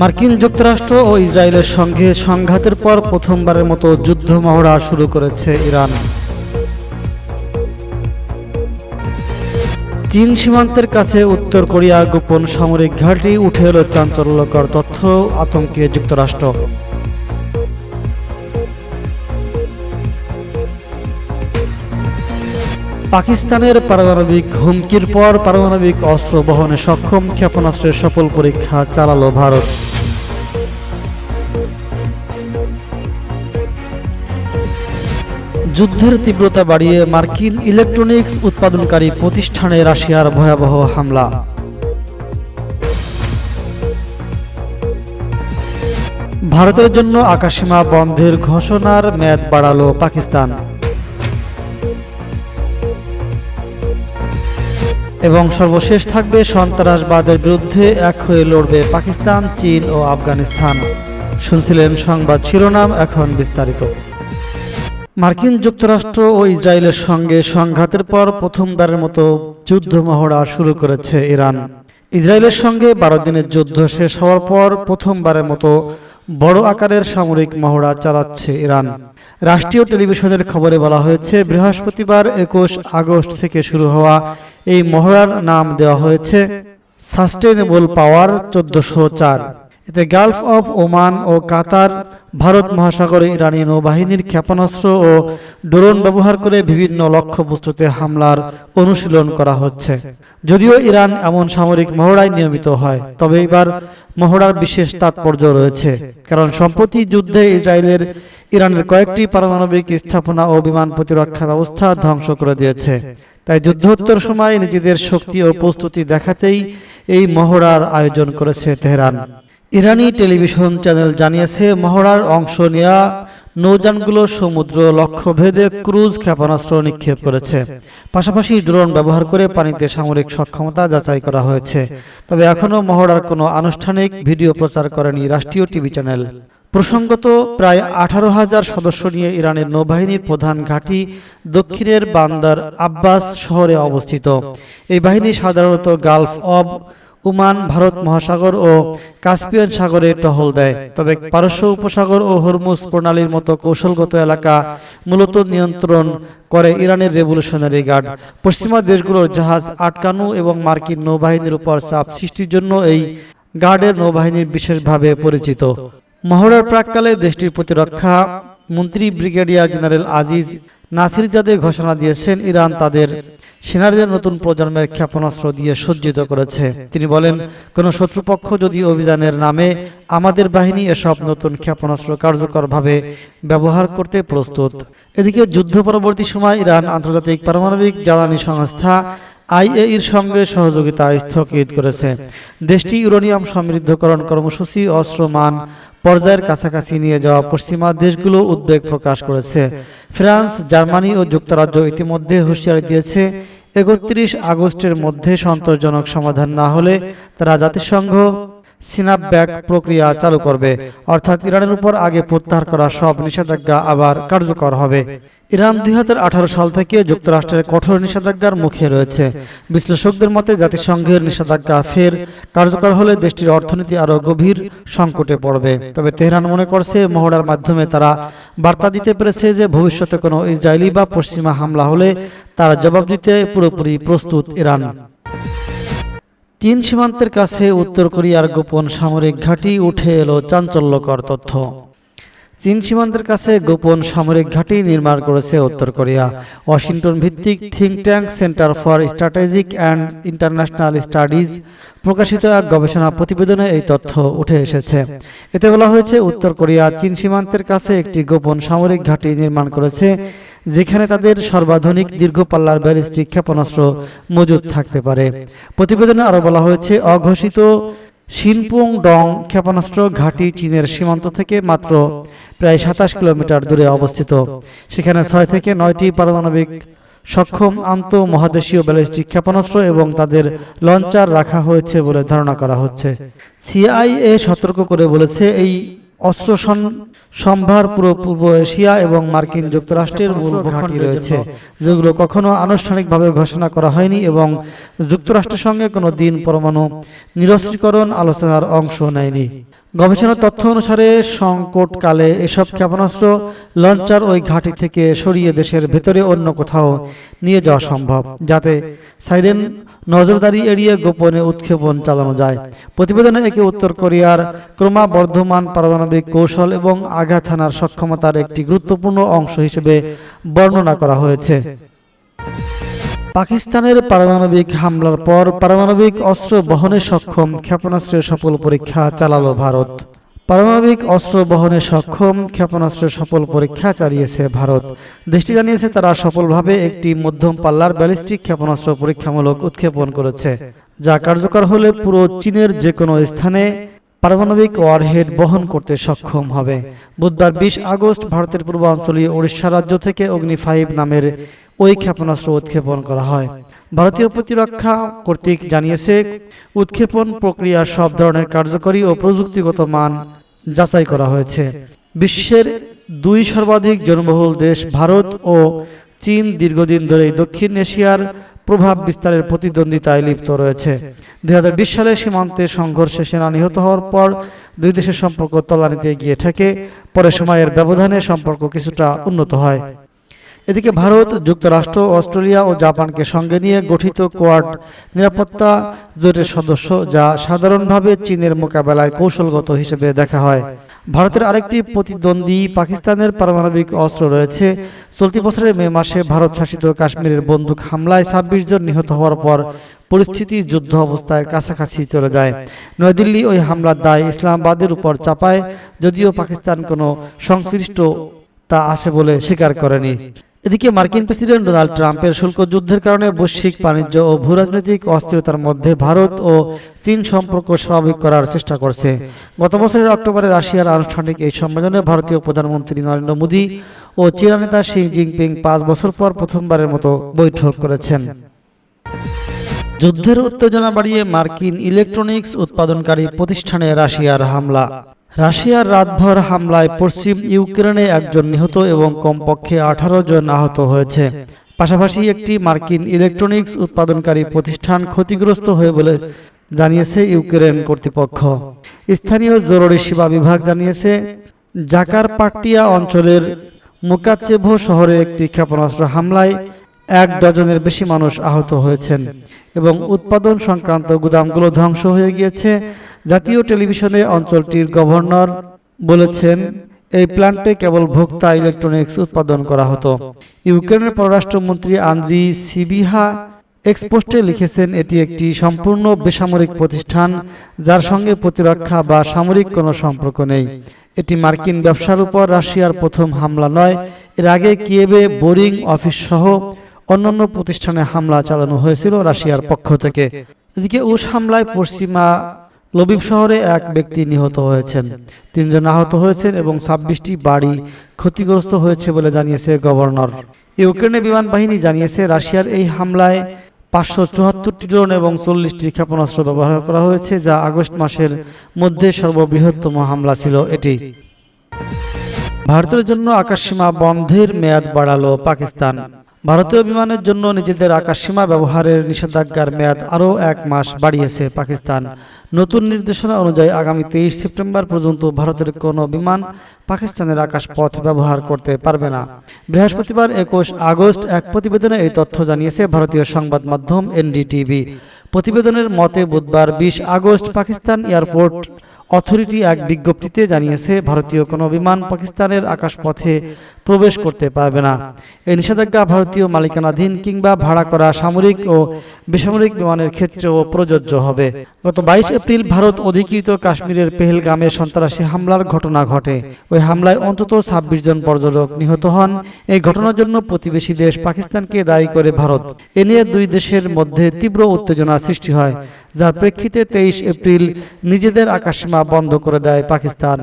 মার্কিন যুক্তরাষ্ট্র ও ইসরায়েলের সঙ্গে সংঘাতের পর প্রথমবারের মতো যুদ্ধ মহড়া শুরু করেছে ইরান। চীন সীমান্তের কাছে উত্তর কোরিয়া গোপন সামরিক ঘাঁটি, উঠে এলো চাঞ্চল্যকর তথ্য, আতঙ্কে যুক্তরাষ্ট্র। পাকিস্তানের পারমাণবিক হুমকির পর পারমাণবিক অস্ত্র বহনে সক্ষম ক্ষেপণাস্ত্রের সফল পরীক্ষা চালালো ভারত। যুদ্ধের তীব্রতা বাড়িয়ে মার্কিন ইলেকট্রনিক্স উৎপাদনকারী প্রতিষ্ঠানে রাশিয়ার ভয়াবহ হামলা। ভারতের জন্য আকাশসীমা বন্ধের ঘোষণার মেয়াদ বাড়ালো পাকিস্তান। এবং সর্বশেষ থাকবে সন্ত্রাসবাদের বিরুদ্ধে এক হয়ে লড়বে পাকিস্তান, চীন ও আফগানিস্তান। শুনছিলেন সংবাদ শিরোনাম, এখন বিস্তারিত। মার্কিন যুক্তরাষ্ট্র ও ইসরায়েলের সঙ্গে সংঘাতের পর প্রথমবারের মতো যুদ্ধ মহড়া শুরু করেছে ইরান। ইসরায়েলের সঙ্গে 12 দিনের যুদ্ধ শেষ হওয়ার পর প্রথমবারের মতো বড় আকারের সামরিক মহড়া চালাচ্ছে ইরান। রাষ্ট্রীয় টেলিভিশনের খবরে বলা হয়েছে, বৃহস্পতিবার 21 আগস্ট থেকে শুরু হওয়া এই মহড়ার নাম দেওয়া হয়েছে সাস্টেনেবল পাওয়ার 1404। এতে গালফ অফ ওমান ও কাতার, ভারত মহাসাগরে ইরানি নৌবাহিনীর ক্ষেপণাস্ত্র ও ড্রোন ব্যবহার করে বিভিন্ন লক্ষ্যবস্তুতে হামলার অনুশীলন করা হচ্ছে। যদিও ইরান এমন সামরিক মহড়ায় নিয়মিত হয়, তবে এবার মহড়ার বিশেষ তাৎপর্য রয়েছে, কারণ সম্প্রতি যুদ্ধে ইরানের কয়েকটি পারমাণবিক স্থাপনা ও বিমান প্রতিরক্ষা ব্যবস্থা ধ্বংস করে দিয়েছে। তাই যুদ্ধোত্তর সময় নিজেদের শক্তি ও প্রস্তুতি দেখাতেই এই মহড়ার আয়োজন করেছে তেহরান। ইরানি টেলিভিশন চ্যানেল জানিয়েছে, মহড়ার অংশ নেওয়া নৌযানগুলো সমুদ্র লক্ষ্যভেদে ক্রুজ ক্ষেপণাস্ত্র নিক্ষেপ করেছে। পাশাপাশি ড্রোন ব্যবহার করে পানিতে সামরিক সক্ষমতা যাচাই করা হয়েছে। তবে এখনও মহড়ার কোনো আনুষ্ঠানিক ভিডিও প্রচার করেনি রাষ্ট্রীয় টিভি চ্যানেল। প্রসঙ্গত, প্রায় 18,000 সদস্য নিয়ে ইরানের নৌবাহিনীর প্রধান ঘাঁটি দক্ষিণের বান্দার আব্বাস শহরে অবস্থিত। এই বাহিনী সাধারণত গালফ অব ওমান, ভারত মহাসাগর ও কাস্পিয়ান সাগরে টহল দেয়। তবে পারস্য উপসাগর ও হরমুজ প্রণালীর মতো কৌশলগত এলাকা মূলত নিয়ন্ত্রণ করে ইরানের রেভলিউশনারি গার্ড। পশ্চিমা দেশগুলোর জাহাজ আটকানো এবং মার্কিন নৌবাহিনীর উপর চাপ সৃষ্টির জন্য এই গার্ডের নৌবাহিনী বিশেষভাবে পরিচিত। মহড়ার প্রাক্কালে দেশটির প্রতিরক্ষা মন্ত্রী ব্রিগেডিয়ার জেনারেল আজিজ নাসিরজাদে ঘোষণা দিয়েছেন, ইরান তাদের সেনাদের নতুন প্রজন্মের ক্ষেপণাস্ত্র দিয়ে সজ্জিত করেছে। তিনি বলেন, কোন শত্রুপক্ষ যদি অভিযানের নামে আমাদের বাহিনী এসব নতুন ক্ষেপণাস্ত্র কার্যকরভাবে ব্যবহার করতে প্রস্তুত। এদিকে যুদ্ধ পরবর্তী সময় ইরান আন্তর্জাতিক পারমাণবিক জ্বালানি সংস্থা আইএইর সঙ্গে সহযোগিতা স্থগিত করেছে। দেশটি ইউরেনিয়াম সমৃদ্ধকরণ কর্মসূচি অস্ত্রমান পর্যায়ের কাছাকাছি নিয়ে যাওয়া পশ্চিমা দেশগুলো উদ্বেগ প্রকাশ করেছে। ফ্রান্স, জার্মানি ও যুক্তরাজ্য ইতিমধ্যে হুঁশিয়ারি দিয়েছে, 31 আগস্টের মধ্যে সন্তোষজনক সমাধান না হলে তারা জাতিসংঘ সিনাপব্যাক প্রক্রিয়া চালু করবে, অর্থাৎ ইরানের উপর আগে প্রত্যাহার করা সব নিষেধাজ্ঞা আবার কার্যকর হবে। ইরান 2018 সাল থেকে যুক্তরাষ্ট্রের কঠোর নিষেধাজ্ঞার মুখে রয়েছে। বিশ্লেষকদের মতে, জাতিসংঘের নিষেধাজ্ঞা ফের কার্যকর হলে দেশটির অর্থনীতি আরও গভীর সংকটে পড়বে। তবে তেহরান মনে করছে, মহড়ার মাধ্যমে তারা বার্তা দিতে পেরেছে যে ভবিষ্যতে কোনো ইসরায়েলি বা পশ্চিমা হামলা হলে তার জবাব দিতে পুরোপুরি প্রস্তুত ইরান। চীন সীমান্তের কাছে উত্তর কোরিয়ার গোপন সামরিক ঘাঁটি, উঠে এলো চাঞ্চল্যকর তথ্য। চীন সীমান্তের কাছে গোপন সামরিক ঘাঁটি নির্মাণ করেছে উত্তর কোরিয়া। ওয়াশিংটন ভিত্তিক think tank centre for strategic and international studies প্রকাশিত এক গবেষণা প্রতিবেদনে এই তথ্য উঠে এসেছে। এতে বলা হয়েছে, উত্তর কোরিয়া চীন সীমান্তের কাছে একটি গোপন সামরিক ঘাঁটি নির্মাণ করেছে, যেখানে তাদের সর্বাধুনিক দীর্ঘপাল্লার ব্যালিস্টিক ক্ষেপণাস্ত্র মজুদ থাকতে পারে। প্রতিবেদনে আরও বলা হয়েছে, অঘোষিত শিনপুং ডং ক্ষেপণাস্ত্র ঘাঁটি চীনের সীমান্ত থেকে মাত্র প্রায় 27 কিলোমিটার দূরে অবস্থিত। সেখানে 6 থেকে 9টি পারমাণবিক সক্ষম আন্তঃমহাদেশীয় ব্যালিস্টিক ক্ষেপণাস্ত্র এবং তাদের লঞ্চার রাখা হয়েছে বলে ধারণা করা হচ্ছে। সিআইএ সতর্ক করে বলেছে, এই অস্ত্র সম্ভার পুরো পূর্ব এশিয়া এবং মার্কিন যুক্তরাষ্ট্রের মূল ঘাঁটি রয়েছে, যেগুলো কখনো আনুষ্ঠানিকভাবে ঘোষণা করা হয়নি এবং যুক্তরাষ্ট্রের সঙ্গে কোনো দিন পরমাণু নিরস্ত্রীকরণ আলোচনার অংশ নেয়নি। গবেষণা তথ্য অনুসারে সংকটকালে এসব ক্ষেপণাস্ত্র লঞ্চার ওই ঘাঁটি থেকে সরিয়ে দেশের ভেতরে অন্য কোথাও নিয়ে যাওয়া সম্ভব, যাতে সাইরেন নজরদারি এড়িয়ে গোপনে উৎক্ষেপণ চালানো যায়। প্রতিবেদনে একে উত্তর কোরিয়ার ক্রমবর্ধমান পারমাণবিক কৌশল এবং আঘাত হানার সক্ষমতার একটি গুরুত্বপূর্ণ অংশ হিসেবে বর্ণনা করা হয়েছে। পাকিস্তানের পারমাণবিক হামলার পর পারমাণবিক অস্ত্র বহনে সক্ষম ক্ষেপণাস্ত্রের সফল পরীক্ষা চালালো ভারত। পারমাণবিক অস্ত্র বহনে সক্ষম ক্ষেপণাস্ত্রের সফল পরীক্ষা চালিয়েছে ভারত। দেশটি জানিয়েছে তারা সফলভাবে একটি মধ্যম পাল্লার ব্যালিস্টিক ক্ষেপণাস্ত্র পরীক্ষামূলক উৎক্ষেপণ করেছে, যা কার্যকর হলে পুরো চীনের যে কোনো স্থানে পারমাণবিক ওয়ারহেড বহন করতে সক্ষম হবে। বুধবার 20 আগস্ট ভারতের পূর্বাঞ্চলীয় ওড়িশা রাজ্য থেকে অগ্নি-5 নামের ওই ক্ষেপণাস্ত্র উৎক্ষেপণ করা হয়। ভারতীয় প্রতিরক্ষা কর্তৃক জানিয়েছে, উৎক্ষেপণ প্রক্রিয়ার সব ধরনের কার্যকরী ও প্রযুক্তিগত মান যাচাই করা হয়েছে। বিশ্বের দুই সর্বাধিক জনবহুল দেশ ভারত ও চীন দীর্ঘদিন ধরেই দক্ষিণ এশিয়ার প্রভাব বিস্তারের প্রতিদ্বন্দ্বিতায় লিপ্ত রয়েছে। 2020 সালে সীমান্তে সংঘর্ষে সেনা নিহত হওয়ার পর দুই দেশের সম্পর্ক তলানিতে গিয়ে ঠেকে, পরে সময়ের ব্যবধানে সম্পর্ক কিছুটা উন্নত হয়। এদিকে ভারত, যুক্তরাষ্ট্র, অস্ট্রেলিয়া ও জাপানকে সঙ্গে নিয়ে গঠিত কোয়াড নিরাপত্তা জোটের সদস্য, যা সাধারণভাবে চীনের মোকাবেলায় কৌশলগত হিসেবে দেখা হয়। ভারতের আরেকটি প্রতিদ্বন্দ্বী পাকিস্তানের পারমাণবিক অস্ত্র রয়েছে। চলতি বছরের মে মাসে ভারত শাসিত কাশ্মীরের বন্দুক হামলায় 26 জন নিহত হওয়ার পর পরিস্থিতি যুদ্ধ অবস্থার কাছাকাছি চলে যায়। নয়াদিল্লি ওই হামলার দায় ইসলামাবাদের উপর চাপায়, যদিও পাকিস্তান কোনো সংশ্লিষ্টতা আছে বলে স্বীকার করেনি। এদিকে মার্কিন প্রেসিডেন্ট ডোনাল্ড ট্রাম্পের শুল্ক যুদ্ধের কারণে বৈশ্বিক বাণিজ্য ও ভূরাজনৈতিক অস্থিরতার মধ্যে ভারত ও চীন সম্পর্ক স্বাভাবিক করার চেষ্টা করছে। গত বছরের অক্টোবরে রাশিয়ার আনুষ্ঠানিক এই সম্মেলনে ভারতীয় প্রধানমন্ত্রী নরেন্দ্র মোদী ও চীনা নেতা শি জিনপিং 5 বছর পর প্রথমবারের মতো বৈঠক করেছেন। যুদ্ধের উত্তেজনা বাড়িয়ে মার্কিন ইলেকট্রনিক্স উৎপাদনকারী প্রতিষ্ঠানে রাশিয়ার হামলা। রাশিয়ার রাতভর হামলায় পশ্চিম ইউক্রেনে 1 জন নিহত এবং কমপক্ষে 18 জন আহত হয়েছে। পাশাপাশি একটি মার্কিন ইলেকট্রনিক্স উৎপাদনকারী প্রতিষ্ঠান ক্ষতিগ্রস্ত হয়ে বলে জানিয়েছে ইউক্রেন কর্তৃপক্ষ। স্থানীয় জরুরি সেবা বিভাগ জানিয়েছে, জাকারপাট্টিয়া অঞ্চলের মুকাচেভো শহরে একটি ক্ষেপণাস্ত্র হামলায় 1 ডজনের বেশি মানুষ আহত হয়েছেন এবং উৎপাদন সংক্রান্ত গুদামগুলো ধ্বংস হয়ে গিয়েছে। জাতীয় টেলিভিশনে অঞ্চলটির গভর্নর বলেছেন, এই প্ল্যান্টে কেবল ভোক্তা ইলেকট্রনিক্স উৎপাদন করা হতো। ইউক্রেনের পররাষ্ট্রমন্ত্রী আন্দ্রি সিবিহা এক্সপোস্টে লিখেছেন, এটি একটি সম্পূর্ণ বেসামরিক প্রতিষ্ঠান যার সঙ্গে প্রতিরক্ষা বা সামরিক কোনো সম্পর্ক নেই। এটি মার্কিন ব্যবসার উপর রাশিয়ার প্রথম হামলা নয়। এর আগে কিয়েভে বোরিং অফিস সহ অন্যান্য প্রতিষ্ঠানে হামলা চালানো হয়েছিল রাশিয়ার পক্ষ থেকে। এদিকে উস হামলায় পশ্চিমা লবিব শহরে 1 ব্যক্তি নিহত হয়েছেন, 3 জন আহত হয়েছেন এবং 26টি বাড়ি ক্ষতিগ্রস্ত হয়েছে বলে জানিয়েছে গভর্নর। ইউক্রেনের বিমান বাহিনী জানিয়েছে, রাশিয়ার এই হামলায় 574টি ড্রোন এবং 40টি ক্ষেপণাস্ত্র ব্যবহার করা হয়েছে, যা আগস্ট মাসের মধ্যে সর্ববৃহত্তম হামলা ছিল এটি। ভারতের জন্য আকাশসীমা বন্ধের মেয়াদ বাড়ালো পাকিস্তান। ভারতীয় বিমানের জন্য নিজেদের আকাশসীমা ব্যবহারের নিষেধাজ্ঞার মেয়াদ আরও 1 মাস বাড়িয়েছে পাকিস্তান। নতুন নির্দেশনা অনুযায়ী আগামী 23 সেপ্টেম্বর পর্যন্ত ভারতের কোনো বিমান পাকিস্তানের আকাশপথ ব্যবহার করতে পারবে না। বৃহস্পতিবার 21 আগস্ট এক প্রতিবেদনে এই তথ্য জানিয়েছে ভারতীয় সংবাদ মাধ্যম এনডিটিভি। প্রতিবেদনের মতে বুধবার 20 আগস্ট পাকিস্তান এয়ারপোর্ট অথরিটি এক বিজ্ঞপ্তিতে জানিয়েছে, ভারতীয় কোনো বিমান পাকিস্তানের আকাশপথে প্রবেশ করতে পারবে না। এই নিষেধাজ্ঞা ভারতীয় মালিকানাধীন কিংবা ভাড়া করা সামরিক ও বেসামরিক বিমানের ক্ষেত্রেও প্রযোজ্য হবে। গত 22 এপ্রিল ভারত অধিকৃত কাশ্মীরের পেহেলগামে সন্ত্রাসী হামলার ঘটনা ঘটে। ওই হামলায় অন্তত 26 জন পর্যটক নিহত হন। এই ঘটনার জন্য প্রতিবেশী দেশ পাকিস্তানকে দায়ী করে ভারত। এ নিয়ে দুই দেশের মধ্যে তীব্র উত্তেজনা সৃষ্টি হয়, যার প্রেক্ষিতে 23 এপ্রিল নিজেদের আকাশসীমা বন্ধ করে দেয় পাকিস্তান।